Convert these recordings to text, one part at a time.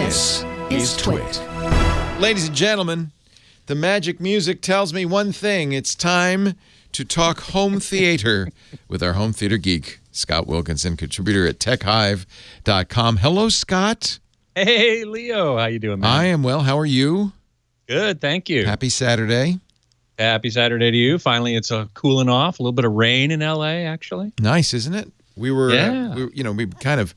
This is Twit. Ladies and gentlemen, the magic music tells me one thing. It's time to talk home theater with our home theater geek, Scott Wilkinson, contributor at techhive.com. Hello, Scott. Hey, Leo. How you doing, man? I am well. How are you? Good, thank you. Happy Saturday. Happy Saturday to you. Finally, it's cooling off. A little bit of rain in L.A., actually. Nice, isn't it? We were, we kind of,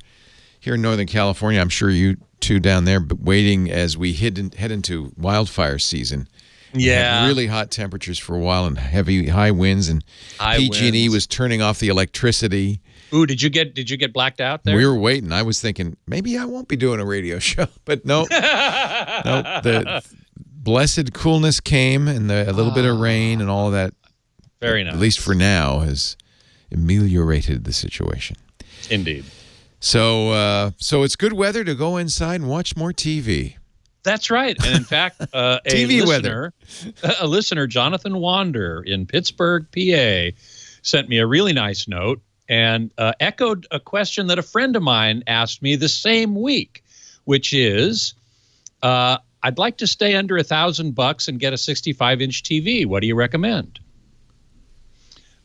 here in Northern California, I'm sure you two down there, but waiting as we head into wildfire season. Yeah. Really hot temperatures for a while and high winds, and PG&E was turning off the electricity. Ooh, did you get blacked out there? We were waiting. I was thinking maybe I won't be doing a radio show, but no. The blessed coolness came, and a little bit of rain and all of that. Very nice. At least for now, has ameliorated the situation. Indeed. So it's good weather to go inside and watch more TV. That's right. And in fact, a listener, Jonathan Wander in Pittsburgh, PA, sent me a really nice note and echoed a question that a friend of mine asked me the same week, which is, I'd like to stay under $1,000 and get a 65-inch TV. What do you recommend?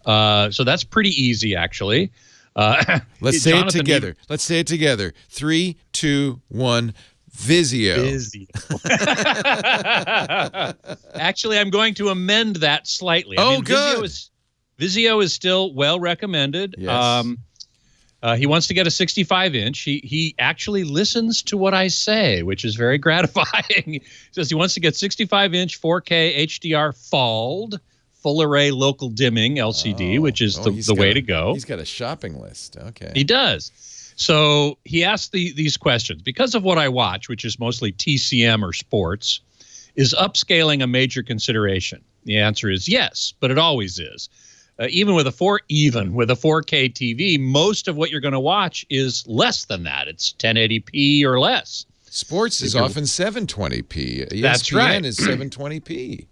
So that's pretty easy, actually. Let's say it together. Let's say it together. 3, 2, 1. Vizio. Actually, I'm going to amend that slightly. Good. Vizio is still well recommended. Yes. He wants to get a 65-inch. He actually listens to what I say, which is very gratifying. He says he wants to get 65-inch 4K HDR full array local dimming LCD, which is the way to go. He's got a shopping list. Okay. He does. So he asked these questions. Because of what I watch, which is mostly TCM or sports, is upscaling a major consideration? The answer is yes, but it always is. Even with a 4K TV, most of what you're going to watch is less than that. It's 1080p or less. Sports is often 720p. ESPN That's right. is 720p.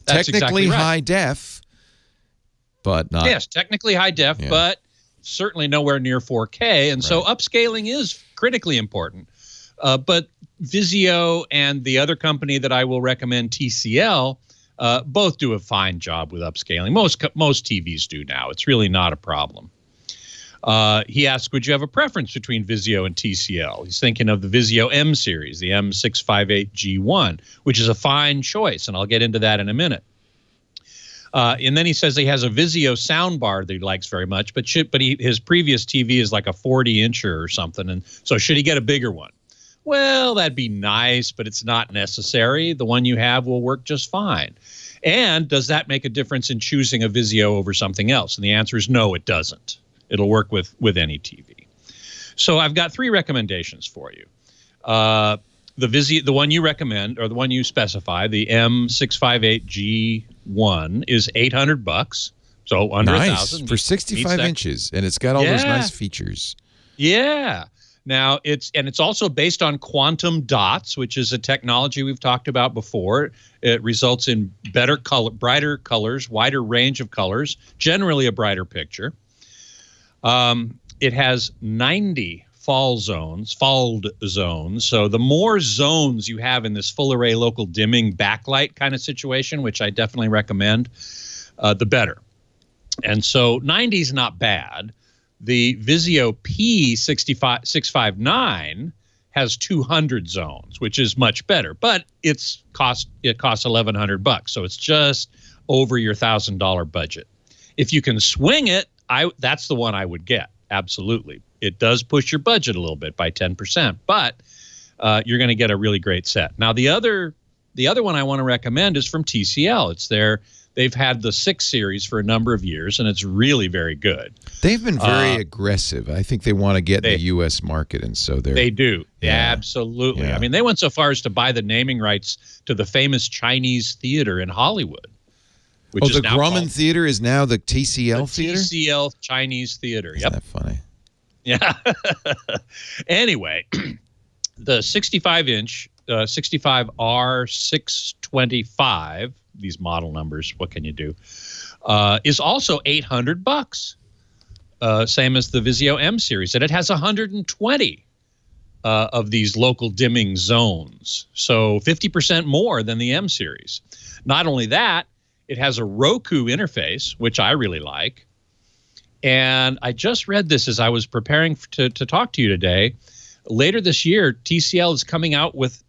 That's technically exactly right. high def, but not. Yes, technically high def, but certainly nowhere near 4K. And so upscaling is critically important. But Vizio and the other company that I will recommend, TCL, both do a fine job with upscaling. Most TVs do now. It's really not a problem. He asked, would you have a preference between Vizio and TCL? He's thinking of the Vizio M series, the M658G1, which is a fine choice, and I'll get into that in a minute. And then he says he has a Vizio soundbar that he likes very much, but his previous TV is like a 40-incher or something, and so should he get a bigger one? Well, that'd be nice, but it's not necessary. The one you have will work just fine. And does that make a difference in choosing a Vizio over something else? And the answer is no, it doesn't. It'll work with any TV. So I've got 3 recommendations for you. The one you recommend, or the one you specify, the M658G1 is $800, so under $1,000 for 65 inches, and it's got all those nice features. Yeah. Now it's also based on quantum dots, which is a technology we've talked about before. It results in brighter colors, wider range of colors, generally a brighter picture. It has 90 fold zones. So the more zones you have in this full array local dimming backlight kind of situation, which I definitely recommend, the better. And so 90 is not bad. The Vizio P 659 has 200 zones, which is much better, but it costs $1,100, so it's just over your $1,000 budget. If you can swing it, that's the one I would get. Absolutely. It does push your budget a little bit by 10%, but you're going to get a really great set. Now, the other one I want to recommend is from TCL. They've had the 6 series for a number of years, and it's really very good. They've been very aggressive. I think they want to get in the U.S. market, and so they do. Yeah, absolutely. Yeah. I mean, they went so far as to buy the naming rights to the famous Chinese theater in Hollywood. The Grumman Theater is now the TCL Theater? TCL Chinese Theater, Isn't that funny? Yeah. Anyway, the 65-inch, 65R625, these model numbers, what can you do, is also $800, same as the Vizio M series, and it has 120 of these local dimming zones. So 50% more than the M series. Not only that, it has a Roku interface, which I really like. And I just read this as I was preparing to talk to you today. Later this year, TCL is coming out with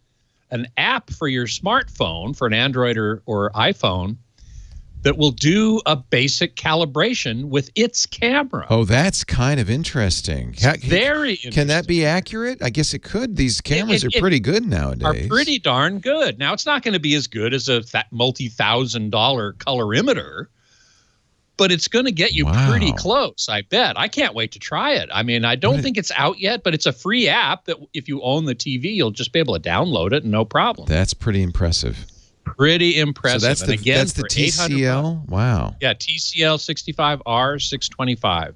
an app for your smartphone, for an Android or iPhone, that will do a basic calibration with its camera. Oh, that's kind of interesting. Very interesting. Can that be accurate? I guess it could. These cameras are pretty good nowadays. Are pretty darn good. Now, it's not going to be as good as a multi-$1,000 colorimeter, but it's going to get you pretty close, I bet. I can't wait to try it. I mean, I don't think it's out yet, but it's a free app that if you own the TV, you'll just be able to download it and no problem. That's pretty impressive. Pretty impressive. So that's and again, that's the TCL? Wow. Yeah, TCL 65R 625,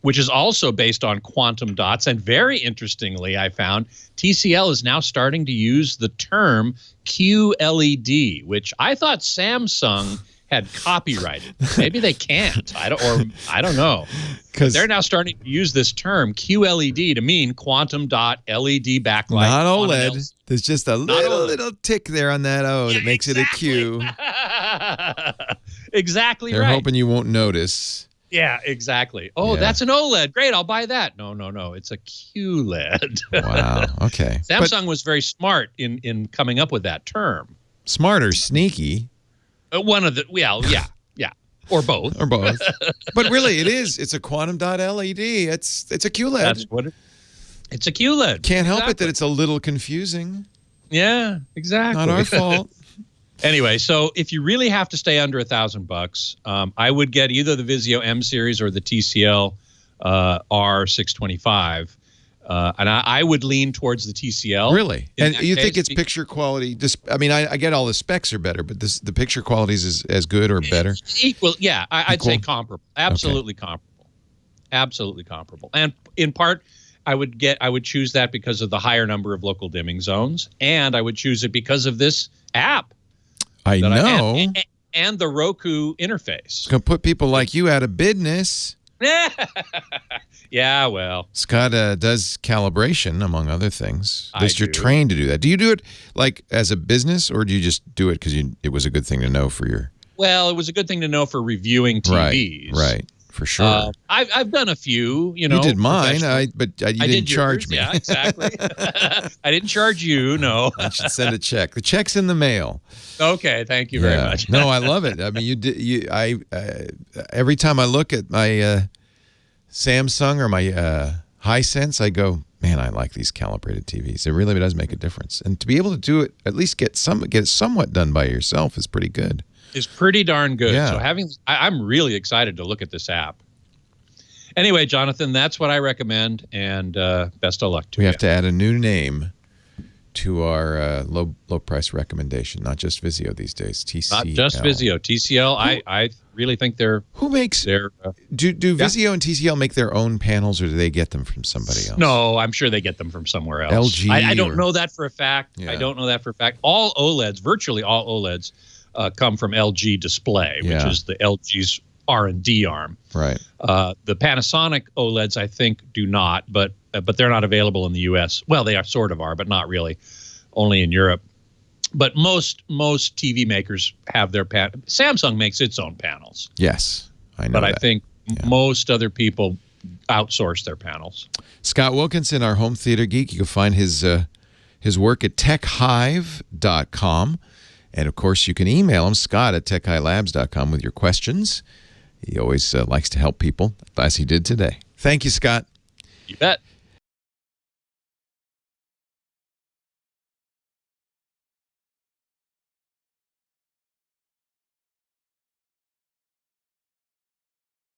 which is also based on quantum dots. And very interestingly, I found TCL is now starting to use the term QLED, which I thought Samsung had copyrighted. Maybe they can't. I don't know. Because they're now starting to use this term QLED to mean quantum dot LED backlight. Not OLED. There's just a little tick there on that O that makes it a Q. Exactly they're right. They're hoping you won't notice. Yeah, exactly. Oh, that's an OLED. Great, I'll buy that. No. It's a QLED. Wow. Okay. Samsung was very smart in coming up with that term. Smart or sneaky? One of the, yeah. Or both. Or both. But really, it is. It's a quantum dot LED. It's a QLED. That's what it's a QLED. Can't help it that it's a little confusing. Yeah, exactly. Not our fault. Anyway, so if you really have to stay under $1,000, I would get either the Vizio M series or the TCL R625. And I would lean towards the TCL. Really? And you think it's picture quality? I mean, I get all the specs are better, but the picture quality is as good or better? Equal, yeah. I'd say comparable. Absolutely comparable. Absolutely comparable. And in part, I would choose that because of the higher number of local dimming zones, and I would choose it because of this app. I know. And the Roku interface. It's going to put people like you out of business. Yeah, well. Scott does calibration, among other things. At least you're trained to do that. Do you do it like as a business, or do you just do it because it was a good thing to know for your... Well, it was a good thing to know for reviewing TVs. Right. For sure. I've done a few, You did mine, but you didn't charge me. Yeah, exactly. I didn't charge you, no. I should send a check. The check's in the mail. Okay, thank you very much. No, I love it. I mean, every time I look at my Samsung or my Hisense, I go, man, I like these calibrated TVs. It really does make a difference. And to be able to do it, at least get it somewhat done by yourself is pretty good. Is pretty darn good. Yeah. So I'm really excited to look at this app. Anyway, Jonathan, that's what I recommend, and best of luck to you. We have to add a new name to our low price recommendation. Not just Vizio these days. TCL. Not just Vizio. TCL. I really think they're. Who makes? Do Vizio and TCL make their own panels, or do they get them from somebody else? No, I'm sure they get them from somewhere else. LG. I don't know that for a fact. Yeah. I don't know that for a fact. All OLEDs, virtually all OLEDs, come from LG Display, which is the LG's R&D arm. Right. The Panasonic OLEDs, I think, do not, but they're not available in the U.S. Well, they sort of are, but not really. Only in Europe. But most TV makers have their Samsung makes its own panels. Yes, I know. But I think most other people outsource their panels. Scott Wilkinson, our home theater geek. You can find his work at techhive.com. And, of course, you can email him, Scott at techhilabs.com, with your questions. He always likes to help people, as he did today. Thank you, Scott. You bet.